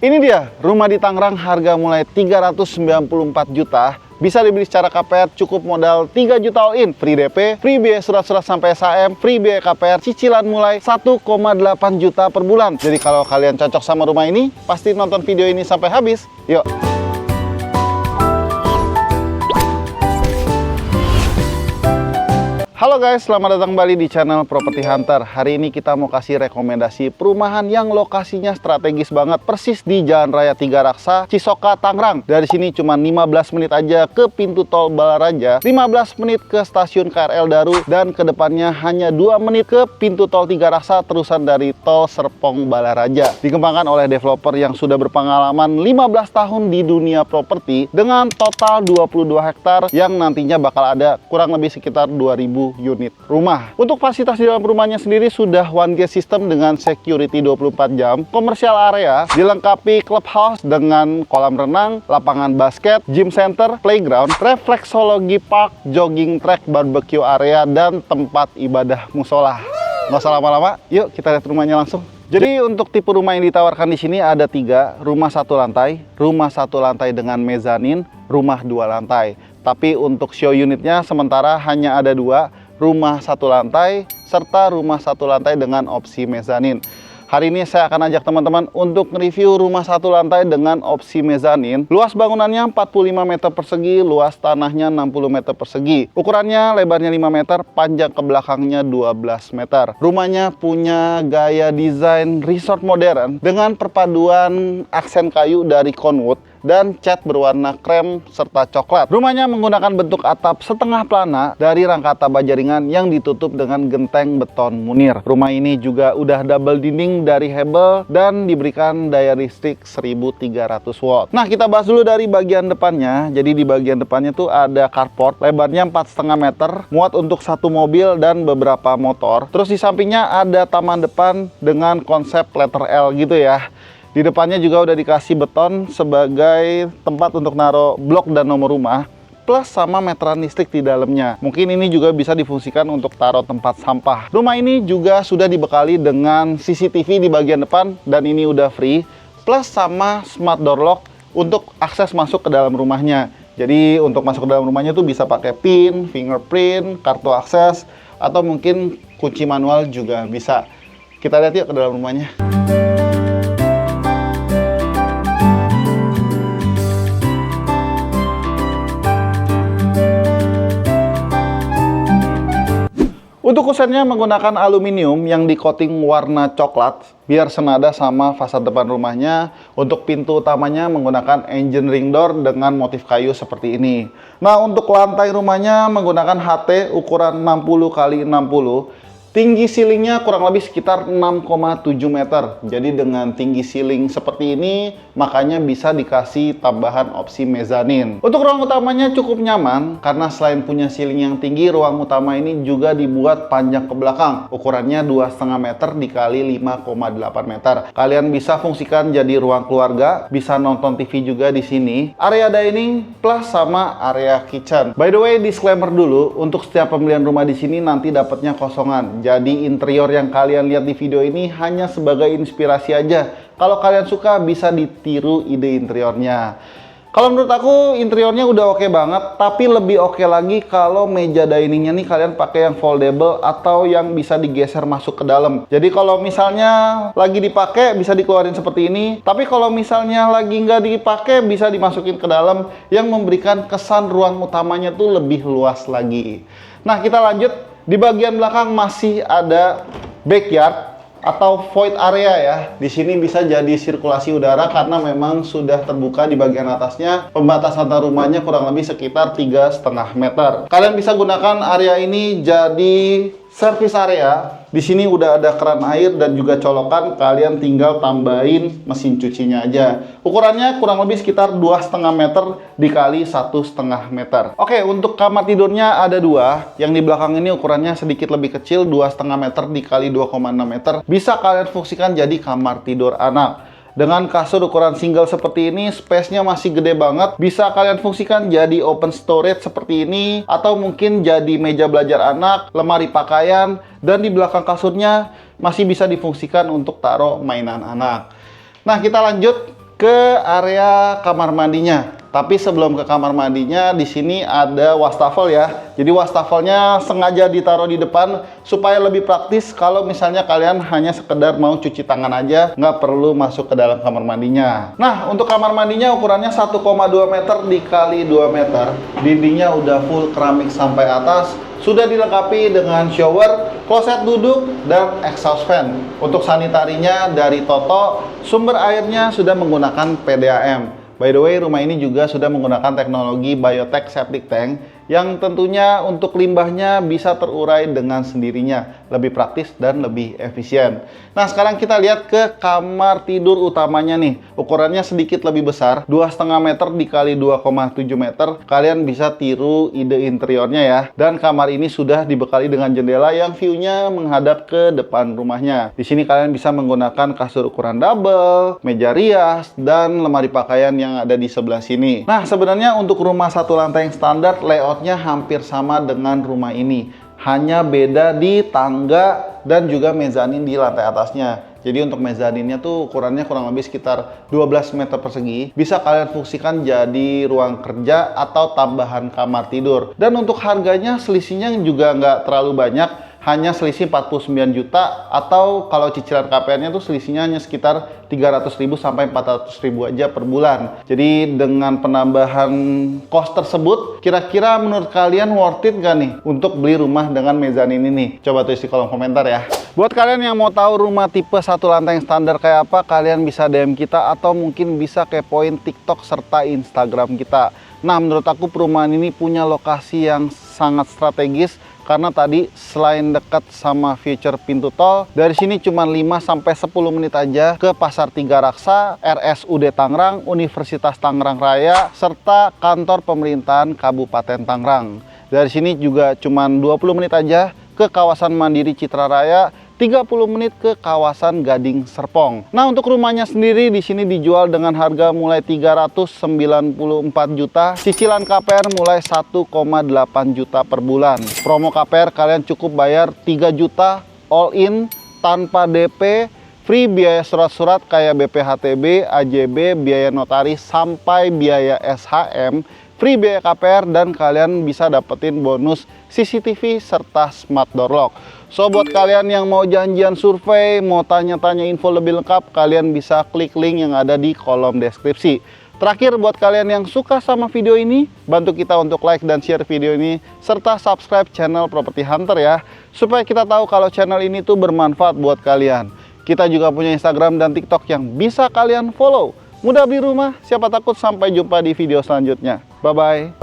Ini dia, rumah di Tangerang harga mulai 394 juta. Bisa dibeli secara KPR, cukup modal 3 juta all in. Free DP, free biaya surat-surat sampai SHM, free biaya KPR, cicilan mulai 1,8 juta per bulan. Jadi kalau kalian cocok sama rumah ini, pasti nonton video ini sampai habis. Yuk! Halo guys, selamat datang kembali di channel Property Hunter. Hari ini kita mau kasih rekomendasi perumahan yang lokasinya strategis banget, persis di Jalan Raya Tiga Raksa, Cisoka, Tangerang. Dari sini cuma 15 menit aja ke pintu tol Balaraja, 15 menit ke stasiun KRL Daru, dan kedepannya hanya 2 menit ke pintu tol Tiga Raksa terusan dari tol Serpong Balaraja. Dikembangkan oleh developer yang sudah berpengalaman 15 tahun di dunia properti dengan total 22 hektar yang nantinya bakal ada kurang lebih sekitar 2000 unit rumah. Untuk fasilitas di dalam rumahnya sendiri sudah one gate system dengan security 24 jam, komersial area, dilengkapi clubhouse dengan kolam renang, lapangan basket, gym center, playground, refleksologi park, jogging track, barbecue area, dan tempat ibadah musola. Nggak usah lama-lama, yuk kita lihat rumahnya langsung. Jadi untuk tipe rumah yang ditawarkan di sini ada 3, rumah 1 lantai dengan mezanin, rumah 2 lantai. Tapi untuk show unitnya sementara hanya ada 2, rumah 1 lantai, serta rumah 1 lantai dengan opsi mezanin. Hari ini saya akan ajak teman-teman untuk review rumah 1 lantai dengan opsi mezanin. Luas bangunannya 45 meter persegi, luas tanahnya 60 meter persegi. Ukurannya lebarnya 5 meter, panjang ke belakangnya 12 meter. Rumahnya punya gaya desain resort modern dengan perpaduan aksen kayu dari Conwood dan cat berwarna krem serta coklat. Rumahnya menggunakan bentuk atap setengah plana dari rangkata baja ringan yang ditutup dengan genteng beton munir. Rumah ini juga udah double dinding dari Hebel dan diberikan daya listrik 1300 watt. Nah, kita bahas dulu dari bagian depannya. Jadi di bagian depannya tuh ada carport, lebarnya 4,5 meter, muat untuk 1 mobil dan beberapa motor. Terus di sampingnya ada taman depan dengan konsep letter L gitu ya. Di depannya juga udah dikasih beton sebagai tempat untuk naruh blok dan nomor rumah, plus sama meteran listrik di dalamnya. Mungkin ini juga bisa difungsikan untuk taruh tempat sampah. Rumah ini juga sudah dibekali dengan CCTV di bagian depan dan ini udah free, plus sama smart door lock untuk akses masuk ke dalam rumahnya. Jadi untuk masuk ke dalam rumahnya tuh bisa pakai PIN, fingerprint, kartu akses, atau mungkin kunci manual juga bisa. Kita lihat yuk ke dalam rumahnya. Untuk kusennya menggunakan aluminium yang di-coating warna coklat biar senada sama fasad depan rumahnya. Untuk pintu utamanya menggunakan engine ring door dengan motif kayu seperti ini. Nah, untuk lantai rumahnya menggunakan HT ukuran 60 x 60. Tinggi ceilingnya kurang lebih sekitar 6,7 meter. Jadi dengan tinggi ceiling seperti ini, makanya bisa dikasih tambahan opsi mezanin. Untuk ruang utamanya cukup nyaman, karena selain punya ceiling yang tinggi, ruang utama ini juga dibuat panjang ke belakang. Ukurannya 2,5 meter dikali 5,8 meter. Kalian bisa fungsikan jadi ruang keluarga, bisa nonton TV juga di sini. Area dining plus sama area kitchen. By the way, disclaimer dulu, untuk setiap pembelian rumah di sini nanti dapatnya kosongan. Jadi interior yang kalian lihat di video ini hanya sebagai inspirasi aja. Kalau kalian suka bisa ditiru ide interiornya. Kalau menurut aku interiornya udah oke banget, tapi lebih oke lagi kalau meja diningnya nih kalian pakai yang foldable atau yang bisa digeser masuk ke dalam. Jadi kalau misalnya lagi dipakai bisa dikeluarin seperti ini, tapi kalau misalnya lagi nggak dipakai bisa dimasukin ke dalam yang memberikan kesan ruang utamanya tuh lebih luas lagi. Nah, kita lanjut. Di bagian belakang masih ada backyard atau void area ya. Di sini bisa jadi sirkulasi udara karena memang sudah terbuka di bagian atasnya. Pembatas antar rumahnya kurang lebih sekitar 3,5 meter. Kalian bisa gunakan area ini jadi service area. Di sini udah ada keran air dan juga colokan, kalian tinggal tambahin mesin cucinya aja. Ukurannya kurang lebih sekitar 2,5 meter dikali 1,5 meter. Oke, untuk kamar tidurnya ada 2. Yang di belakang ini ukurannya sedikit lebih kecil, 2,5 meter dikali 2,6 meter. Bisa kalian fungsikan jadi kamar tidur anak. Dengan kasur ukuran single seperti ini, space-nya masih gede banget. Bisa kalian fungsikan jadi open storage seperti ini, atau mungkin jadi meja belajar anak, lemari pakaian, dan di belakang kasurnya masih bisa difungsikan untuk taruh mainan anak. Nah, kita lanjut ke area kamar mandinya. Tapi sebelum ke kamar mandinya, di sini ada wastafel ya. Jadi wastafelnya sengaja ditaruh di depan supaya lebih praktis kalau misalnya kalian hanya sekedar mau cuci tangan aja, nggak perlu masuk ke dalam kamar mandinya. Nah, untuk kamar mandinya ukurannya 1,2 meter dikali 2 meter. Dindingnya udah full keramik sampai atas. Sudah dilengkapi dengan shower, kloset duduk, dan exhaust fan. Untuk sanitarinya dari Toto, sumber airnya sudah menggunakan PDAM. By the way, rumah ini juga sudah menggunakan teknologi Biotech Septic Tank yang tentunya untuk limbahnya bisa terurai dengan sendirinya, lebih praktis dan lebih efisien. Nah, sekarang kita lihat ke kamar tidur utamanya nih. Ukurannya sedikit lebih besar, 2,5 meter dikali 2,7 meter. Kalian bisa tiru ide interiornya ya. Dan kamar ini sudah dibekali dengan jendela yang view-nya menghadap ke depan rumahnya. Di sini kalian bisa menggunakan kasur ukuran double, meja rias, dan lemari pakaian yang ada di sebelah sini. Nah, sebenarnya untuk rumah satu lantai yang standar, layoutnya hampir sama dengan rumah ini. Hanya beda di tangga dan juga mezanin di lantai atasnya. Jadi untuk mezaninnya tuh ukurannya kurang lebih sekitar 12 meter persegi. Bisa kalian fungsikan jadi ruang kerja atau tambahan kamar tidur. Dan untuk harganya selisihnya juga nggak terlalu banyak. Hanya selisih 49 juta atau kalau cicilan KPR-nya tuh selisihnya hanya sekitar 300.000 sampai 400.000 aja per bulan. Jadi dengan penambahan kos tersebut, kira-kira menurut kalian worth it gak nih untuk beli rumah dengan mezanin ini? Coba tulis di kolom komentar ya. Buat kalian yang mau tahu rumah tipe satu lantai yang standar kayak apa, kalian bisa DM kita atau mungkin bisa kepoin TikTok serta Instagram kita. Nah, menurut aku perumahan ini punya lokasi yang sangat strategis karena tadi selain dekat sama future pintu tol, dari sini cuma 5-10 menit aja ke Pasar Tiga Raksa, RSUD Tangerang, Universitas Tangerang Raya, serta kantor pemerintahan Kabupaten Tangerang. Dari sini juga cuma 20 menit aja ke kawasan Mandiri Citra Raya, 30 menit ke kawasan Gading Serpong. Nah, untuk rumahnya sendiri di sini dijual dengan harga mulai 394 juta, cicilan KPR mulai 1,8 juta per bulan. Promo KPR kalian cukup bayar 3 juta all in tanpa DP, free biaya surat-surat kayak BPHTB, AJB, biaya notaris sampai biaya SHM, free biaya KPR, dan kalian bisa dapetin bonus CCTV serta smart door lock. So, buat kalian yang mau janjian survei, mau tanya-tanya info lebih lengkap, kalian bisa klik link yang ada di kolom deskripsi. Terakhir, buat kalian yang suka sama video ini, bantu kita untuk like dan share video ini, serta subscribe channel Property Hunter ya, supaya kita tahu kalau channel ini tuh bermanfaat buat kalian. Kita juga punya Instagram dan TikTok yang bisa kalian follow. Mudah beli rumah, siapa takut. Sampai jumpa di video selanjutnya. Bye-bye.